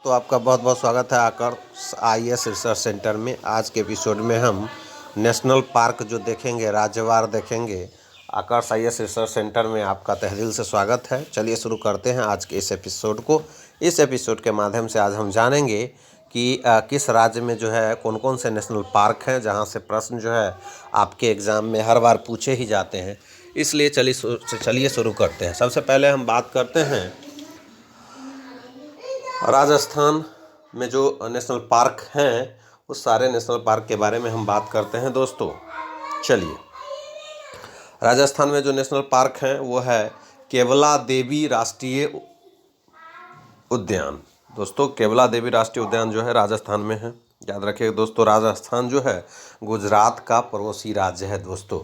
तो आपका बहुत बहुत स्वागत है आकर्ष आईएएस रिसर्च सेंटर में। आज के एपिसोड में हम नेशनल पार्क जो देखेंगे, राज्यवार देखेंगे। आकर्ष आईएएस रिसर्च सेंटर में आपका तहे दिल से स्वागत है। चलिए शुरू करते हैं आज के इस एपिसोड को। इस एपिसोड के माध्यम से आज हम जानेंगे कि किस राज्य में जो है कौन कौन से नेशनल पार्क हैं, जहां से प्रश्न जो है आपके एग्ज़ाम में हर बार पूछे ही जाते हैं। इसलिए चलिए शुरू करते हैं। सबसे पहले हम बात करते हैं राजस्थान में जो नेशनल पार्क हैं, उस सारे नेशनल पार्क के बारे में हम बात करते हैं दोस्तों। चलिए, राजस्थान में जो नेशनल पार्क हैं वो है केवला देवी राष्ट्रीय उद्यान। दोस्तों, केवला देवी राष्ट्रीय उद्यान जो है राजस्थान में है। याद रखिएगा दोस्तों, राजस्थान जो है गुजरात का पड़ोसी राज्य है दोस्तों,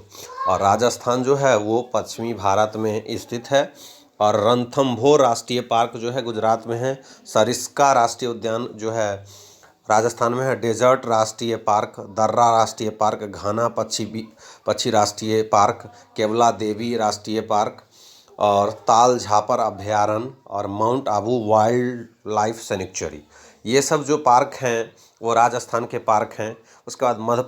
और राजस्थान जो है वो पश्चिमी भारत में स्थित है। और रणथंभौर राष्ट्रीय पार्क जो है गुजरात में है। सरिस्का राष्ट्रीय उद्यान जो है राजस्थान में है। डेजर्ट राष्ट्रीय पार्क, दर्रा राष्ट्रीय पार्क, घाना पक्षी राष्ट्रीय पार्क, केवला देवी राष्ट्रीय पार्क और ताल झापर अभयारण्य और mount Abu wild life sanctuary, ये सब जो पार्क हैं वो राजस्थान के पार्क हैं। उसके बाद मध्य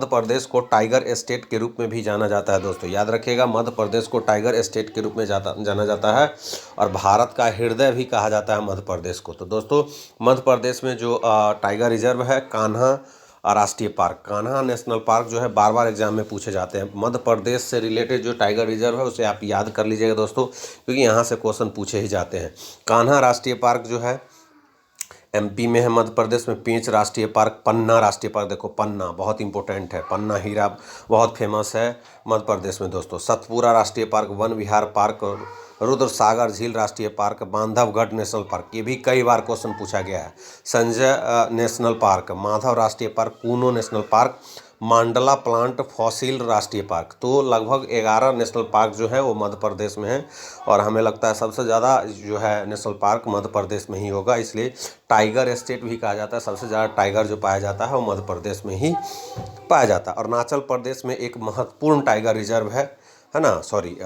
प्रदेश को टाइगर एस्टेट के रूप में भी जाना जाता है दोस्तों। याद रखिएगा, मध्य प्रदेश को टाइगर एस्टेट के रूप में जाना जाता है और भारत का हृदय भी कहा जाता है मध्य प्रदेश को। तो दोस्तों, मध्य प्रदेश में जो टाइगर रिजर्व है, कान्हा राष्ट्रीय पार्क, कान्हा नेशनल पार्क जो है बार बार एग्जाम में पूछे जाते हैं। मध्य प्रदेश से रिलेटेड जो टाइगर रिजर्व है उसे आप याद कर लीजिएगा दोस्तों, क्योंकि यहाँ से क्वेश्चन पूछे ही जाते हैं। कान्हा राष्ट्रीय पार्क जो है एमपी में है। मध्य प्रदेश में पेंच राष्ट्रीय पार्क, पन्ना राष्ट्रीय पार्क, देखो पन्ना बहुत इंपॉर्टेंट है, पन्ना हीरा बहुत फेमस है मध्य प्रदेश में दोस्तों। सतपुरा राष्ट्रीय पार्क, वन विहार पार्क, रुद्र सागर झील राष्ट्रीय पार्क, बांधवगढ़ नेशनल पार्क, ये भी कई बार क्वेश्चन पूछा गया है। संजय नेशनल पार्क, माधव राष्ट्रीय पार्क, कूनो नेशनल पार्क, मांडला प्लांट फॉसिल राष्ट्रीय पार्क। तो लगभग 11 नेशनल पार्क जो है वो मध्य प्रदेश में है, और हमें लगता है सबसे ज़्यादा जो है नेशनल पार्क मध्य प्रदेश में ही होगा, इसलिए टाइगर एस्टेट भी कहा जाता है। सबसे ज़्यादा टाइगर जो पाया जाता है वो मध्य प्रदेश में ही पाया जाता है। अरुणाचल प्रदेश में एक महत्वपूर्ण टाइगर रिजर्व है ना, सॉरी,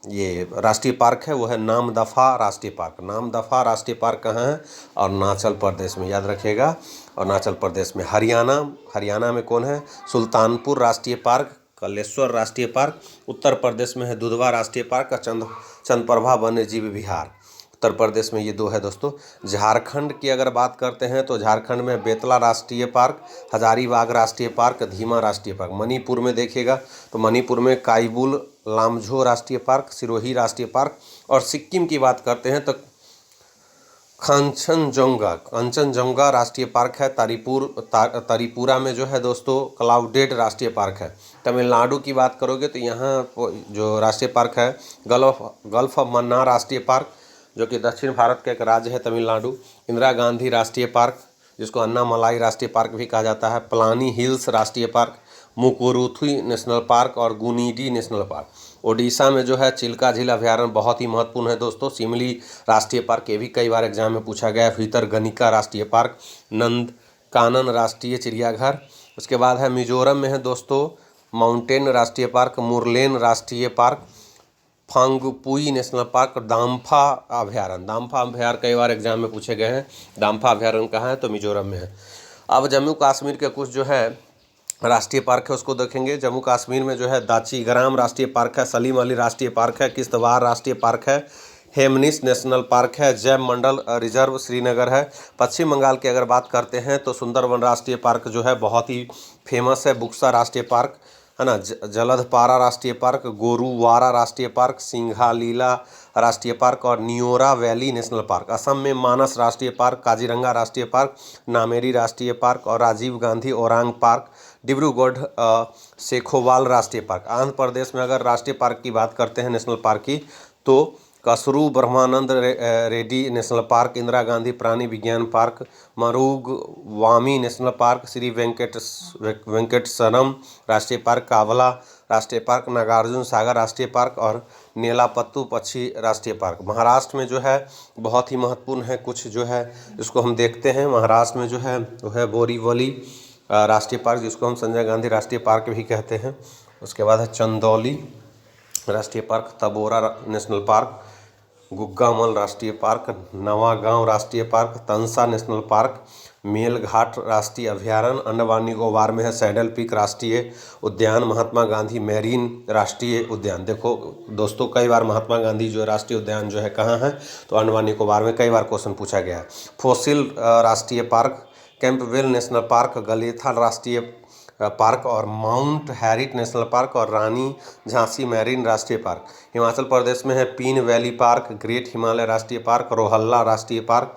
ये राष्ट्रीय पार्क है, वो है नामदफा राष्ट्रीय पार्क। नामदफा राष्ट्रीय पार्क कहाँ है? अरुणाचल प्रदेश में, याद रखिएगा, अरुणाचल प्रदेश में। हरियाणा में कौन है? सुल्तानपुर राष्ट्रीय पार्क, कलेश्वर राष्ट्रीय पार्क। उत्तर प्रदेश में है दुधवा राष्ट्रीय पार्क और चंद्रप्रभा वन्य जीव विहार। उत्तर प्रदेश में ये दो है दोस्तों। झारखंड की अगर बात करते हैं तो झारखंड में बेतला राष्ट्रीय पार्क, हजारीबाग राष्ट्रीय पार्क, धीमा राष्ट्रीय पार्क। मणिपुर में देखिएगा तो मणिपुर में काइबुल लामझो राष्ट्रीय पार्क, सिरोही राष्ट्रीय पार्क। और सिक्किम की बात करते हैं तो कंचनजंगा राष्ट्रीय पार्क है। तरीपुरा में जो है दोस्तों क्लाउडेड राष्ट्रीय पार्क है। तमिलनाडु की बात करोगे तो यहाँ जो राष्ट्रीय पार्क है गल्फ ऑफ मन्नार राष्ट्रीय पार्क, जो कि दक्षिण भारत का एक राज्य है तमिलनाडु। इंदिरा गांधी राष्ट्रीय पार्क, जिसको अन्नामलाई राष्ट्रीय पार्क भी कहा जाता है। पलानी हिल्स राष्ट्रीय पार्क, मुकुरुथु नेशनल पार्क और गुनीडी नेशनल पार्क। ओडिशा में जो है चिल्का झील अभयारण्य बहुत ही महत्वपूर्ण है दोस्तों। सिमली राष्ट्रीय पार्क, ये भी कई बार एग्जाम में पूछा गया है। भितरकनिका राष्ट्रीय पार्क, नंदकानन राष्ट्रीय चिड़ियाघर। उसके बाद है मिजोरम में है दोस्तों माउंटेन राष्ट्रीय पार्क, मुरलेन राष्ट्रीय पार्क, फांगपुई नेशनल पार्क, दाम्फा अभयारण्य कई बार एग्जाम में पूछे गए हैं। दाम्फा अभयारण्य कहाँ है? तो मिजोरम में है। अब जम्मू कश्मीर के कुछ जो है राष्ट्रीय पार्क है उसको देखेंगे। जम्मू कश्मीर में जो है दाचीग्राम राष्ट्रीय पार्क है, सलीम अली राष्ट्रीय पार्क है, किश्तवाड़ राष्ट्रीय पार्क है, हेमनिस नेशनल पार्क है, जैव मंडल रिजर्व श्रीनगर है। पश्चिम बंगाल की अगर बात करते हैं तो सुंदरवन राष्ट्रीय पार्क जो है बहुत ही फेमस है। बुक्सा राष्ट्रीय पार्क है ना, जलदपारा राष्ट्रीय पार्क, गोरुवारा राष्ट्रीय पार्क, सिंघालीला राष्ट्रीय पार्क और Neora valley national park. Assam में मानस राष्ट्रीय पार्क, काजीरंगा राष्ट्रीय पार्क, नामेरी राष्ट्रीय पार्क और राजीव गांधी ओरांग पार्क। डिब्रूगढ़ सेखोवाल राष्ट्रीय पार्क। आंध्र प्रदेश में अगर राष्ट्रीय पार्क की बात करते हैं नेशनल पार्क की, तो कसरू ब्रह्मानंद रेड्डी नेशनल पार्क, इंदिरा गांधी प्राणी विज्ञान पार्क, मरुग वामी नेशनल पार्क, श्री वेंकटेश्वरम राष्ट्रीय पार्क, कावला राष्ट्रीय पार्क, नागार्जुन सागर राष्ट्रीय पार्क और नेलापत्तू पक्षी राष्ट्रीय पार्क। महाराष्ट्र में जो है बहुत ही महत्वपूर्ण है कुछ जो है इसको हम देखते हैं। महाराष्ट्र में जो है वो है बोरीवली राष्ट्रीय पार्क, जिसको हम संजय गांधी राष्ट्रीय पार्क भी कहते हैं। उसके बाद है चंदौली राष्ट्रीय पार्क, तबोरा नेशनल पार्क, गुग्गामल राष्ट्रीय पार्क, नवागांव राष्ट्रीय park, Tansa national park, Melghat राष्ट्रीय अभयारण्य, अंडमान निकोबार में है सैडल पीक राष्ट्रीय उद्यान, महात्मा गांधी मैरीन राष्ट्रीय उद्यान। देखो दोस्तों, कई बार महात्मा गांधी जो राष्ट्रीय उद्यान जो है कहाँ है, तो अंडमान निकोबार में कई बार क्वेश्चन पूछा गया है। फोसिल राष्ट्रीय पार्क, कैंपबेल नेशनल पार्क, गलेथा राष्ट्रीय पार्क और माउंट हैरिट नेशनल पार्क और रानी झांसी मैरीन राष्ट्रीय पार्क। हिमाचल प्रदेश में है पीन वैली पार्क, ग्रेट हिमालय राष्ट्रीय पार्क, रोहल्ला राष्ट्रीय पार्क,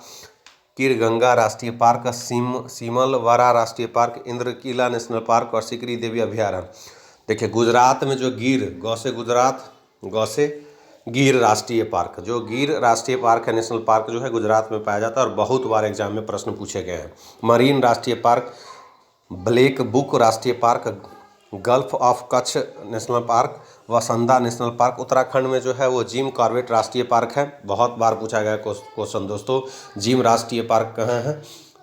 कीरगंगा राष्ट्रीय पार्क, सीमलवारा राष्ट्रीय पार्क, इंद्रकीला नेशनल पार्क और सिकरी देवी अभयारण्य। देखिए गुजरात में जो गौ से गिर राष्ट्रीय पार्क, जो गिर राष्ट्रीय पार्क है, नेशनल पार्क जो है गुजरात में पाया जाता है और बहुत बार एग्जाम में प्रश्न पूछे गए हैं। मरीन राष्ट्रीय पार्क, ब्लैक बुक राष्ट्रीय park, gulf of Kutch national park, वसंदा नेशनल पार्क। उत्तराखंड में जो है वो जिम कॉर्बेट राष्ट्रीय पार्क है, बहुत बार पूछा गया क्वेश्चन दोस्तों। जिम राष्ट्रीय पार्क कहाँ है,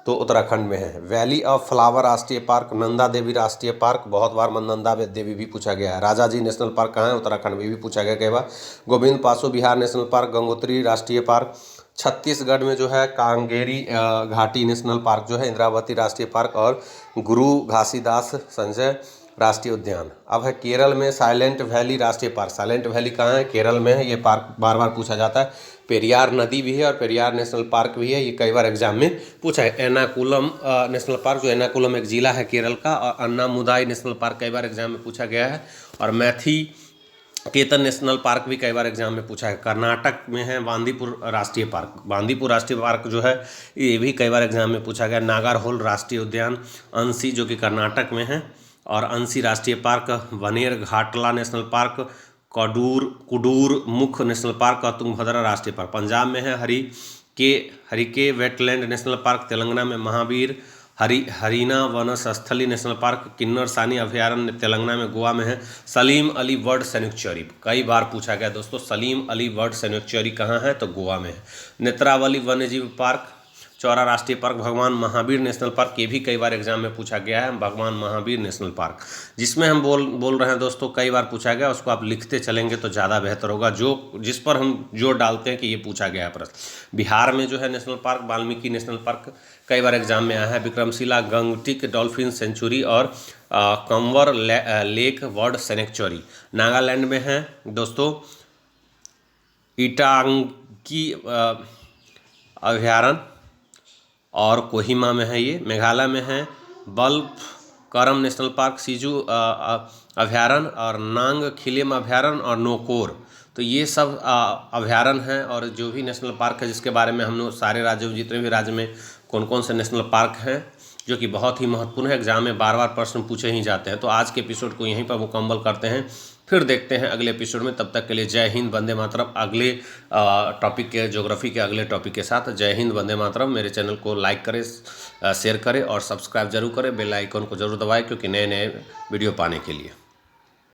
तो उत्तराखंड में है। वैली ऑफ फ्लावर राष्ट्रीय पार्क, नंदा देवी राष्ट्रीय पार्क, बहुत बार नंदा देवी भी पूछा गया है। राजा जी नेशनल पार्क कहाँ है, उत्तराखंड में भी पूछा गया कई बार। गोविंद पासो बिहार नेशनल पार्क, गंगोत्री राष्ट्रीय पार्क। छत्तीसगढ़ में जो है कांगेरी घाटी नेशनल पार्क जो है, इंद्रावती राष्ट्रीय पार्क और गुरु घासीदास संजय राष्ट्रीय उद्यान। अब है केरल में साइलेंट वैली राष्ट्रीय पार्क। साइलेंट वैली कहाँ है, केरल में है। ये पार्क बार बार पूछा जाता है। पेरियार नदी भी है और पेरियार नेशनल पार्क भी है, ये कई बार एग्जाम में पूछा है। एर्नाकुलम नेशनल पार्क, जो एर्नाकुलम एक जिला है केरल का, और अन्नामुदाई नेशनल पार्क कई बार एग्जाम में पूछा गया है। और मैथी केतन नेशनल पार्क भी कई बार एग्जाम में पूछा है। कर्नाटक में है बांदीपुर राष्ट्रीय पार्क। बांदीपुर राष्ट्रीय पार्क जो है ये भी कई बार एग्जाम में पूछा गया। नागरहोल राष्ट्रीय उद्यान, अंसी जो कि कर्नाटक में है, और अंसी राष्ट्रीय पार्क, वनेर घाटला नेशनल पार्क, कुडूर मुख नेशनल पार्क और तुंगभद्रा राष्ट्रीय पार्क। पंजाब में है Harike wetland national park, Telangana में महावीर हरीना वनस्थली नेशनल पार्क, किन्नर सानी अभयारण्य तेलंगाना में, गोवा में है सलीम अली बर्ड सैंक्चुअरी। कई बार पूछा गया दोस्तों, सलीम अली बर्ड सैंक्चुअरी कहाँ है, तो गोवा में है। नेत्रावली वन्यजीव पार्क, चौरा राष्ट्रीय पार्क, भगवान महावीर नेशनल पार्क, ये भी कई बार एग्जाम में पूछा गया है। भगवान महावीर नेशनल पार्क जिसमें हम बोल रहे हैं दोस्तों, कई बार पूछा गया, उसको आप लिखते चलेंगे तो ज़्यादा बेहतर होगा। जिस पर हम जोर डालते हैं कि ये पूछा गया है प्रश्न। बिहार में जो है national park, Valmiki national park कई बार एग्जाम में आया है। विक्रमशिला गंगटिक डॉल्फिन सेंचुरी और Kanwar lake bird sanctuary. Nagaland में है दोस्तों इटांगी अभयारण्य और कोहिमा में है ये। मेघालय में है बल्फ करम नेशनल पार्क, सिजू अभयारण्य और नांग खिलेम अभयारण्य और नोकोर। तो ये सब अभयारण्य हैं और जो भी नेशनल पार्क है जिसके बारे में हम लोग सारे राज्यों, जितने भी राज्य में कौन कौन से नेशनल पार्क हैं जो कि बहुत ही महत्वपूर्ण है, एग्जाम में बार बार प्रश्न पूछे ही जाते हैं। तो आज के एपिसोड को यहीं पर मुकम्मल करते हैं, फिर देखते हैं अगले एपिसोड में। तब तक के लिए जय हिंद, वंदे मातरम। अगले टॉपिक के, ज्योग्राफी के अगले टॉपिक के साथ जय हिंद, वंदे मातरम। मेरे चैनल को लाइक करें, शेयर करें और सब्सक्राइब जरूर करें। बेल आइकन को जरूर दबाएं क्योंकि नए नए वीडियो पाने के लिए।